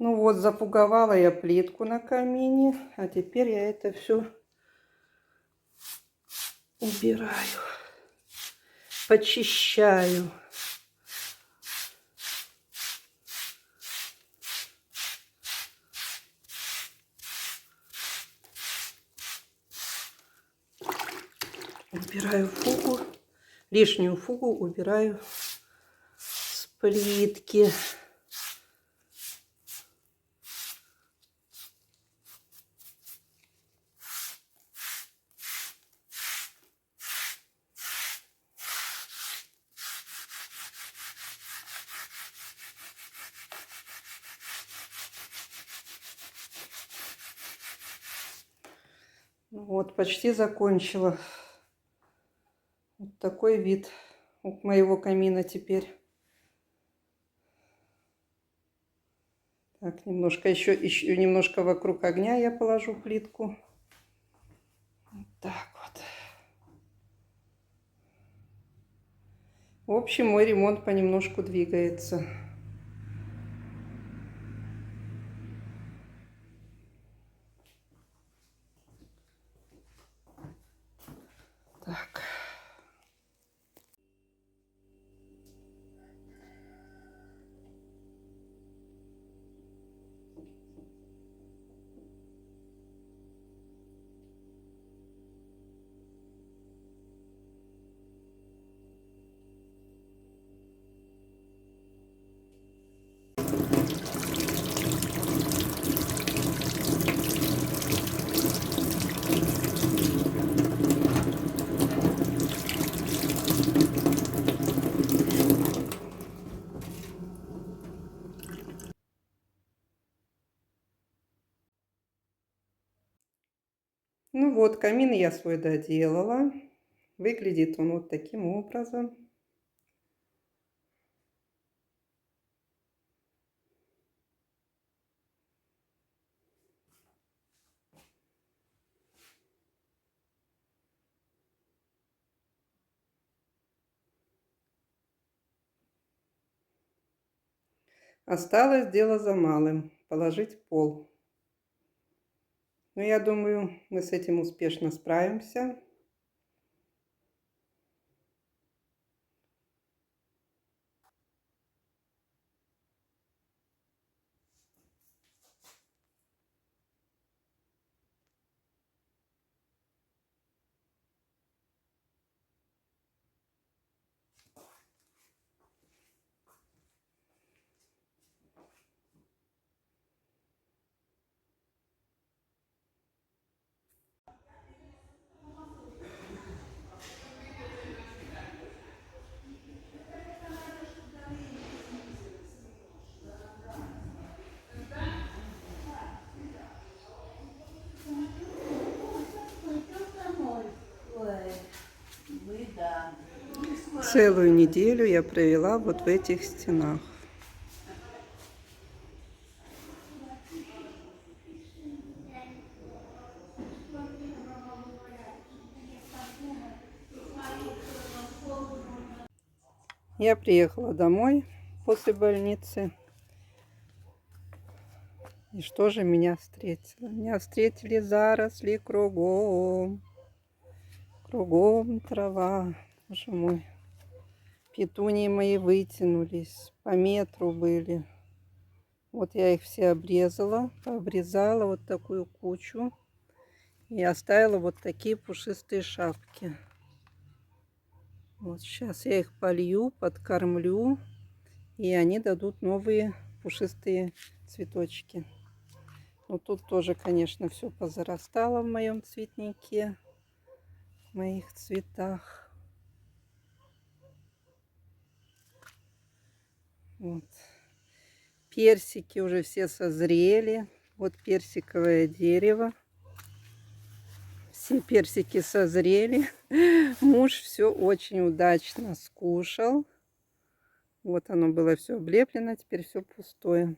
Ну вот, запуговала я плитку на камине, а теперь я это все убираю, почищаю. Убираю фугу, лишнюю фугу убираю с плитки. Вот, почти закончила. Вот такой вид у моего камина теперь. Так, немножко еще немножко вокруг огня я положу плитку. Вот так вот. В общем, мой ремонт понемножку двигается. Так. Ну вот, камин я свой доделала. Выглядит он вот таким образом. Осталось дело за малым – положить пол. Но я думаю, мы с этим успешно справимся. Целую неделю я провела вот в этих стенах. Я приехала домой после больницы. И что же меня встретило? Меня встретили заросли кругом. Кругом трава. Боже мой. Петунии мои вытянулись. По метру были. Вот я их все обрезала. Пообрезала вот такую кучу. И оставила вот такие пушистые шапки. Вот сейчас я их полью, подкормлю. И они дадут новые пушистые цветочки. Ну, тут тоже, конечно, все позарастало в моем цветнике, в моих цветах. Вот. Персики уже все созрели. Вот персиковое дерево. Все персики созрели. Муж все очень удачно скушал. Вот оно было все облеплено, теперь все пустое.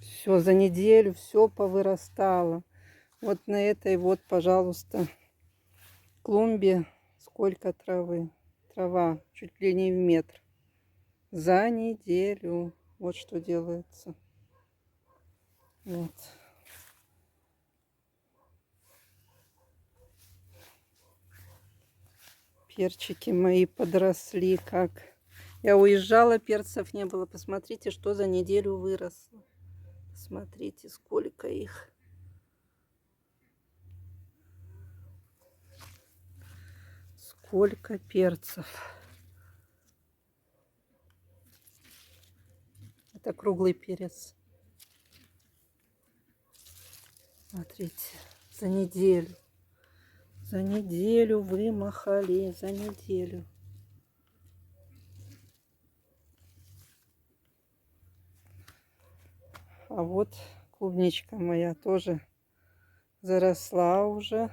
Все за неделю, все повырастало. Вот на этой вот, пожалуйста, клумбе сколько травы. Трава чуть ли не в метр. За неделю. Вот что делается. Вот. Перчики мои подросли как. Я уезжала, перцев не было. Посмотрите, что за неделю выросло. Смотрите, сколько их. Сколько перцев. Это круглый перец. Смотрите, за неделю. За неделю вымахали, за неделю. А вот клубничка моя тоже заросла уже.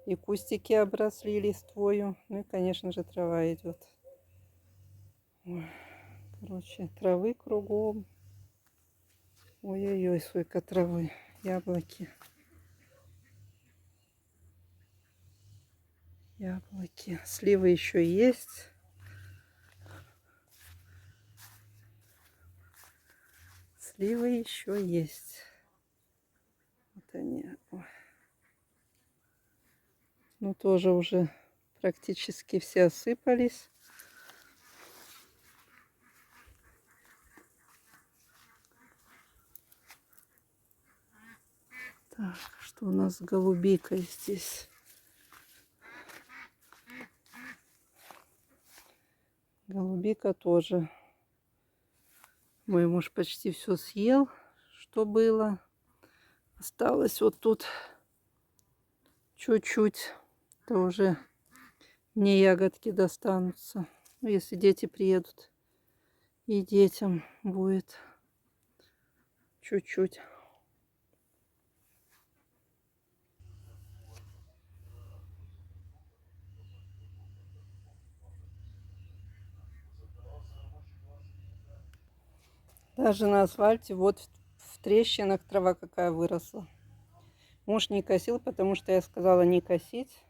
И кустики обросли листвою. Ну и, конечно же, трава идет. Ой, короче, травы кругом. Ой-ой-ой, сколько травы. Яблоки. Яблоки. Сливы еще есть. Сливы еще есть. Вот они. Ой. Ну, тоже уже практически все осыпались. Так, что у нас с голубикой здесь? Голубика тоже. Мой муж почти все съел, что было. Осталось вот тут чуть-чуть. То уже мне ягодки достанутся. Ну, если дети приедут. И детям будет чуть-чуть. Даже на асфальте вот в трещинах трава какая выросла. Муж не косил, потому что я сказала не косить.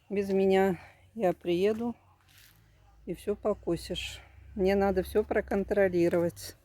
Без меня я приеду и все покосишь. Мне надо все проконтролировать.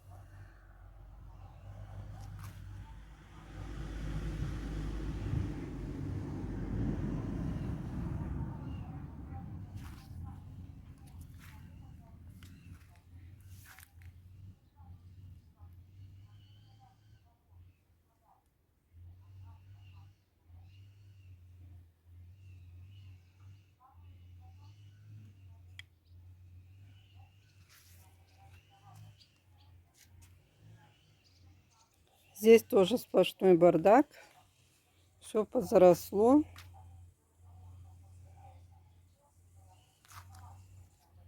Здесь тоже сплошной бардак. Все позаросло.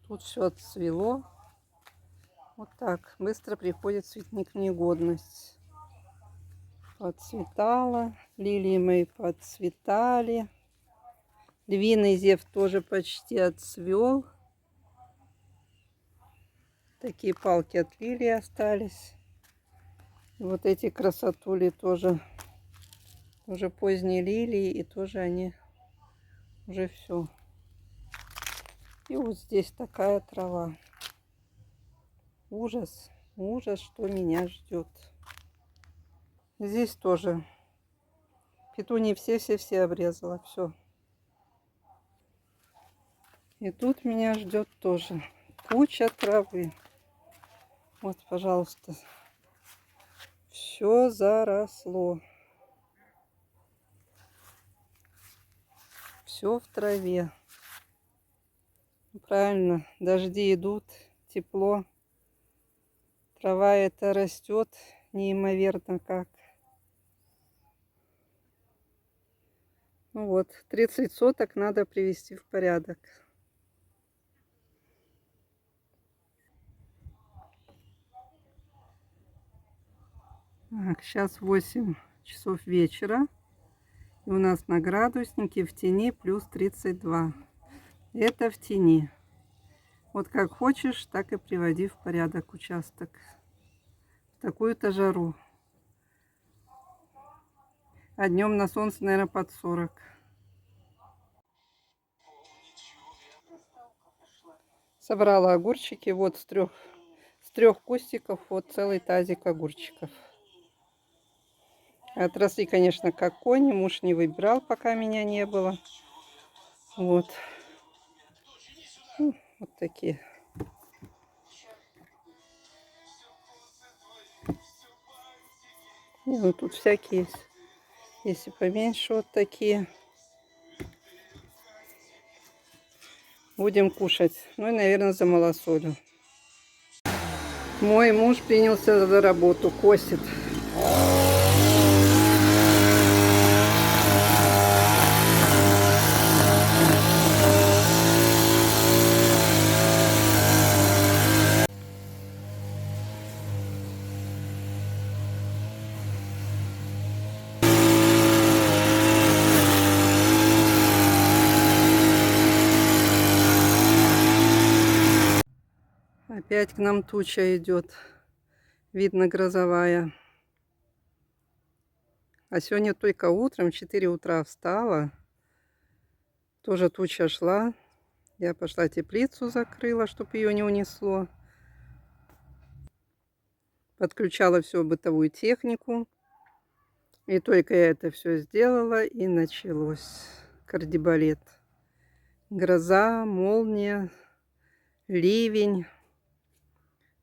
Тут все отцвело. Вот так. Быстро приходит цветник в негодность. Подцветало. Лилии мои подцветали. Львиный зев тоже почти отцвел. Такие палки от лилии остались. И вот эти красотули тоже. Уже поздние лилии. И тоже они уже все. И вот здесь такая трава. Ужас. Ужас, что меня ждет. Здесь тоже. Петунии все обрезала. Все. И тут меня ждет тоже куча травы. Вот, пожалуйста. Все заросло. Все в траве. Правильно, дожди идут, тепло. Трава эта растет неимоверно как. Ну вот, 30 соток надо привести в порядок. Так, сейчас 8 часов вечера. И у нас на градуснике в тени плюс 32. Это в тени. Вот как хочешь, так и приводи в порядок участок. В такую-то жару. А днем на солнце, наверное, под 40. Собрала огурчики. Вот с трех кустиков вот целый тазик огурчиков. Отросли, конечно, как кони. Муж не выбирал, пока меня не было. Вот. Вот такие. Ну, тут всякие есть. Если поменьше, вот такие. Будем кушать. Ну и, наверное, за малосолью. Мой муж принялся за работу, косит. Опять к нам туча идет. Видно, грозовая. А сегодня только утром, в 4 утра встала. Тоже туча шла. Я пошла теплицу закрыла, чтобы ее не унесло. Подключала всю бытовую технику. И только я это все сделала, и началось кардебалет. Гроза, молния, ливень.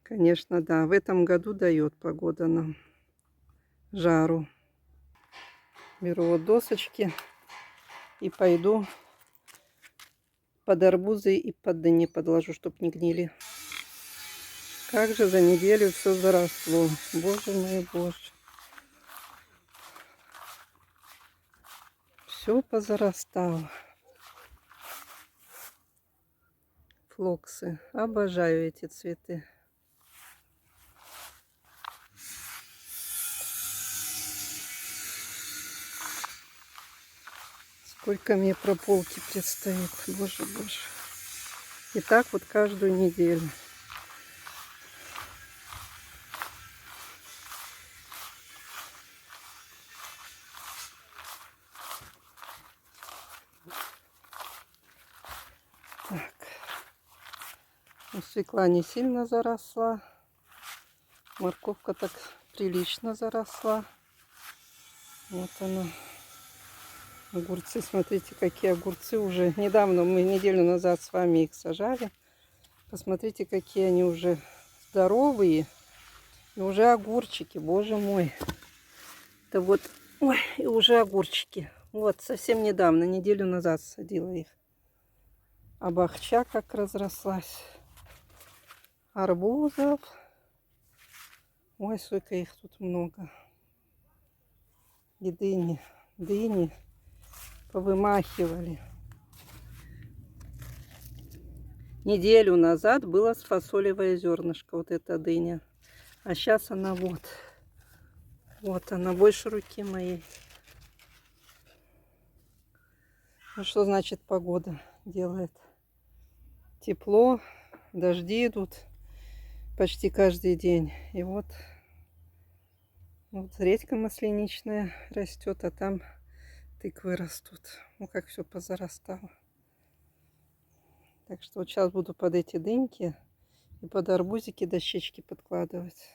Конечно, да, в этом году дает погода нам жару. Беру вот досочки и пойду под арбузы и под дыни подложу, чтобы не гнили. Как же за неделю все заросло. Боже мой, боже. Все позарастало. Флоксы. Обожаю эти цветы. Сколько мне прополки предстоит. Боже, боже. И так вот каждую неделю. Так. Ну, свекла не сильно заросла. Морковка так прилично заросла. Вот она. Огурцы, смотрите, какие огурцы уже. Недавно, мы неделю назад с вами их сажали. Посмотрите, какие они уже здоровые. И уже огурчики, боже мой. Это вот, ой, и уже огурчики. Вот, совсем недавно, неделю назад садила их. А бахча как разрослась. Арбузов. Ой, сколько их тут много. И дыни, дыни повымахивали. Неделю назад было с фасолевое зернышко, вот эта дыня. А сейчас она вот. Вот она, больше руки моей. Ну что значит погода делает? Тепло, дожди идут почти каждый день. И вот редька масляничная растет, а там тыквы растут. Ну как все позарастало. Так что вот сейчас буду под эти дыньки и под арбузики дощечки подкладывать.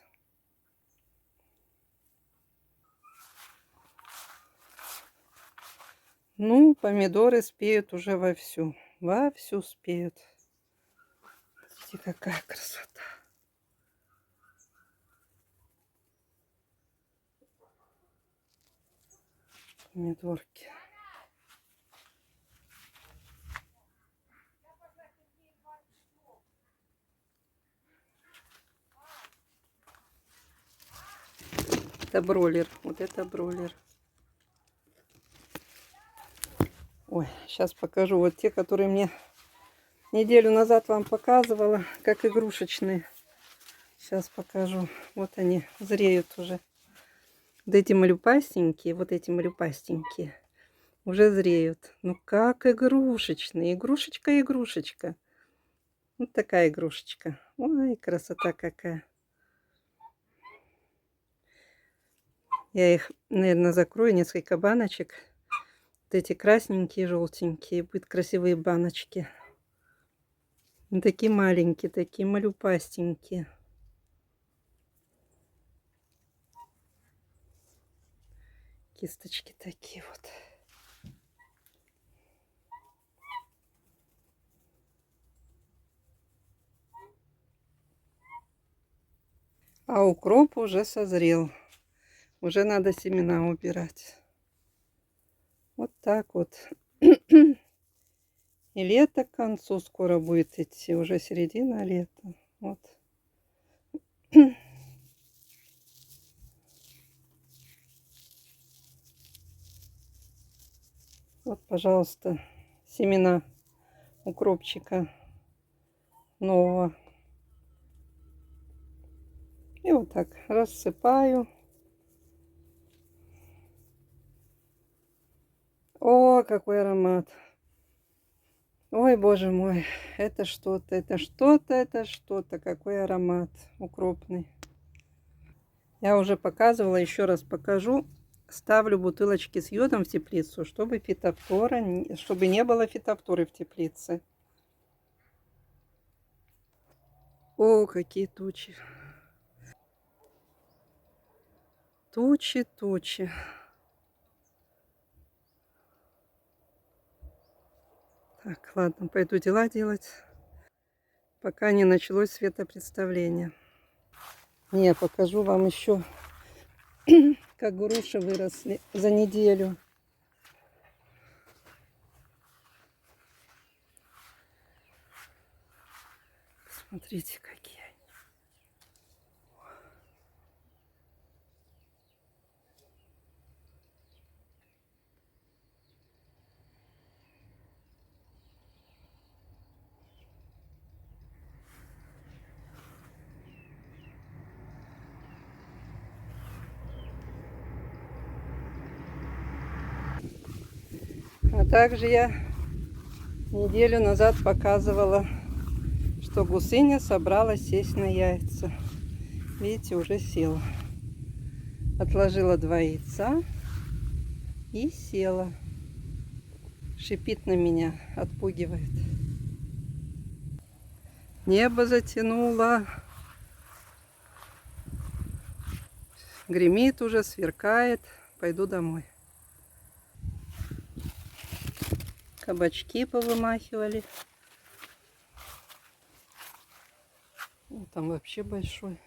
Ну, помидоры спеют уже вовсю. Вовсю спеют. Смотрите, какая красота. Помидорки. Это бройлер. Вот это бройлер. Ой, сейчас покажу. Вот те, которые мне неделю назад вам показывала, как игрушечные. Сейчас покажу. Вот они зреют уже. Вот эти малюпастенькие, уже зреют. Ну как игрушечные. Игрушечка. Вот такая игрушечка. Ой, красота какая. Я их, наверное, закрою, несколько баночек. Вот эти красненькие, желтенькие. Будут красивые баночки. Такие маленькие, такие малюпастенькие. Кисточки такие вот. А укроп уже созрел. Уже надо семена убирать. Вот так вот. И лето к концу скоро будет идти. Уже середина лета. Вот. Вот, пожалуйста, семена укропчика нового. И вот так рассыпаю. О, какой аромат! Ой, боже мой, это что-то, это что-то, это что-то. Какой аромат укропный. Я уже показывала, еще раз покажу. Ставлю бутылочки с йодом в теплицу, чтобы фитофтора, чтобы не было фитофторы в теплице. О, какие тучи. Тучи, тучи. Так, ладно, пойду дела делать, пока не началось светопредставление. Не, покажу вам еще, как груши выросли за неделю. Смотрите, какие они. А также я неделю назад показывала, что гусыня собралась сесть на яйца. Видите, уже села. Отложила 2 яйца и села. Шипит на меня, отпугивает. Небо затянуло. Гремит уже, сверкает. Пойду домой. Кабачки повымахивали. Там вообще большой.